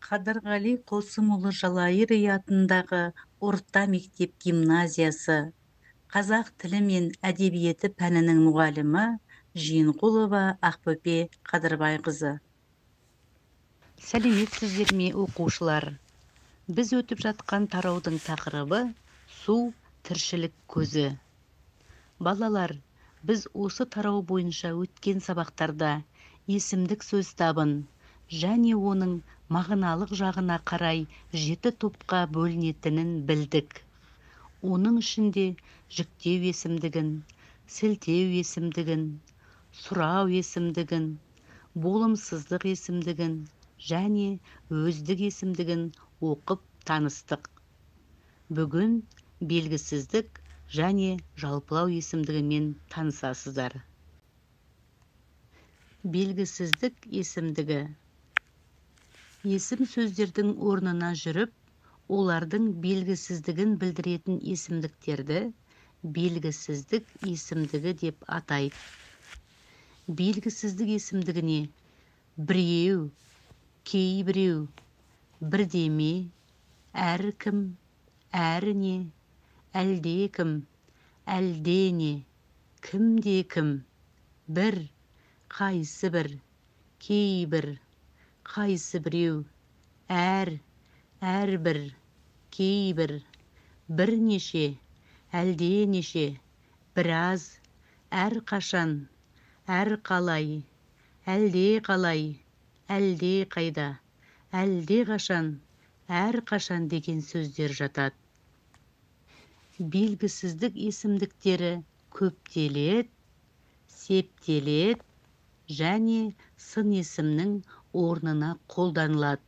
Қадырғали Қосымұлы Жалайыр атындағы орта мектеп гимназиясы қазақ тілі мен әдебиеті пәнінің мұғалімі Жиенқұлова Ақбөпе Қадырбайқызы. Сәлеметсіздер ме, оқушылар? Біз өтіп жатқан тараудың тақырыбы су тіршілік көзі. Балалар, біз осы тарау бойынша өткен сабақтарда есімдік сөз табын және оның мағыналық жағына қарай 7 топқа бөлінетінін білдік. Оның ішінде жіктеу есімдігін, сілтеу есімдігін, сұрау есімдігін, болымсыздық есімдігін және өздік есімдігін оқып таныстық. Бүгін белгісіздік және жалпылау есімдігімен танысасыздар. Белгісіздік есімдігі. Есім сөздердің орнына жүріп, олардың белгісіздігін білдіретін есімдіктерді белгісіздік есімдігі деп атайды. Белгісіздік есімдігіне біреу, кейбіреу, бірдеме, әркім, әріне, әлдекім, әлдене, кімде-кім, бір, қайсы бір, кейбір, қайсы біреу, әрбір, кейбір, бірнеше, әлденеше, біраз, әрқашан, әрқалай, әлдеқалай, әлдеқайда, әлдеқашан, әрқашан деген сөздер жатады. Белгісіздік есімдіктері көптелет, септелет және сын есімнің орнына қолданылады.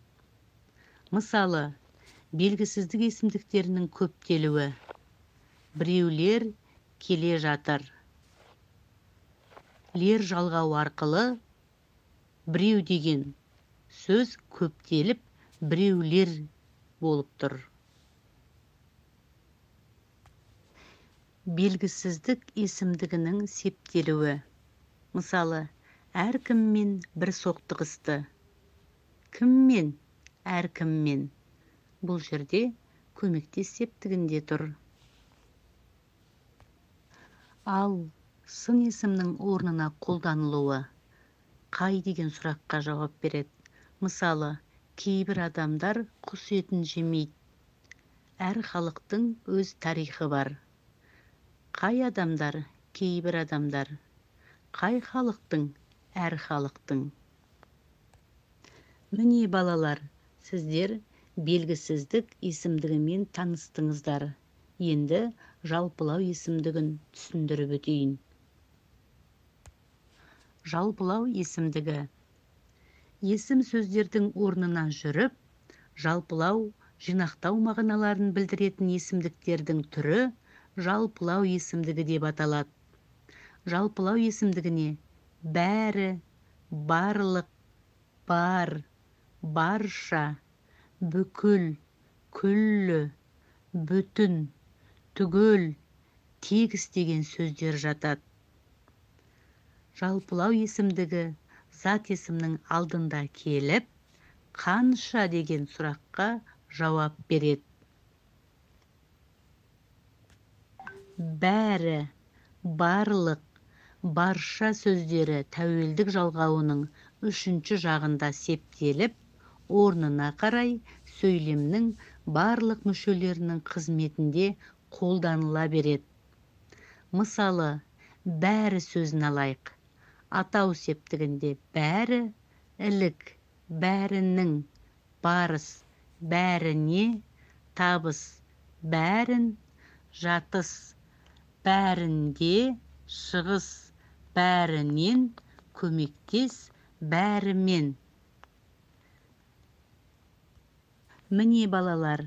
Мысалы, белгісіздік есімдіктерінің көптелуі. Біреулер келе жатыр. Лер жалғау арқылы біреу деген сөз көптеліп, біреулер болып тұр. Белгісіздік есімдігінің септелуі. Мысалы, әркіммен бір соқтығысты. Кіммен? Әркіммен. Бұл жерде көмектес септігінде тұр. Ал сын есімнің орнына қолданылуы қай деген сұраққа жауап береді. Мысалы, кейбір адамдар құс етін жемейді. Әр халықтың өз тарихы бар. Қай адамдар? Кейбір адамдар. Қай халықтың? Әр халықтың. Міне балалар, сіздер белгісіздік есімдігімен таныстыңыздар. Енді жалпылау есімдігін түсіндіріп өтейін. Жалпылау есімдігі. Есім сөздердің орнына жүріп, жалпылау, жинақтау мағыналарын білдіретін есімдіктердің түрі жалпылау есімдігі деп аталады. Жалпылау есімдігіне бәрі, барлық, бар, барша, бүкіл, күллі, бүтін, түгел, тегіс деген сөздер жатады. Жалпылау есімдігі зат есімнің алдында келіп, қанша деген сұраққа жауап береді. Бәрі, барлық, барша сөздері тәуелдік жалғауының 3-ші жағында септеліп, орнына қарай сөйлемнің барлық мүшелерінің қызметінде қолданыла береді. Мысалы, бәрі сөзін алайық. Атау септігінде бәрі, ілік, бәрінің, барыс, бәріне, табыс, бәрін, жатыс, бәрінде, шығыс, бәрінен, көмектес, бәрімен. Міне балалар,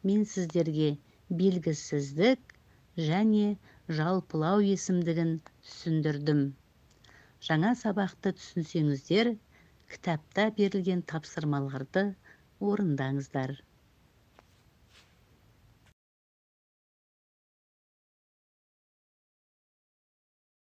мен сіздерге белгісіздік және жалпылау есімдігін түсіндірдім. Жаңа сабақты түсінсеңіздер, кітапта берілген тапсырмаларды орындаңыздар.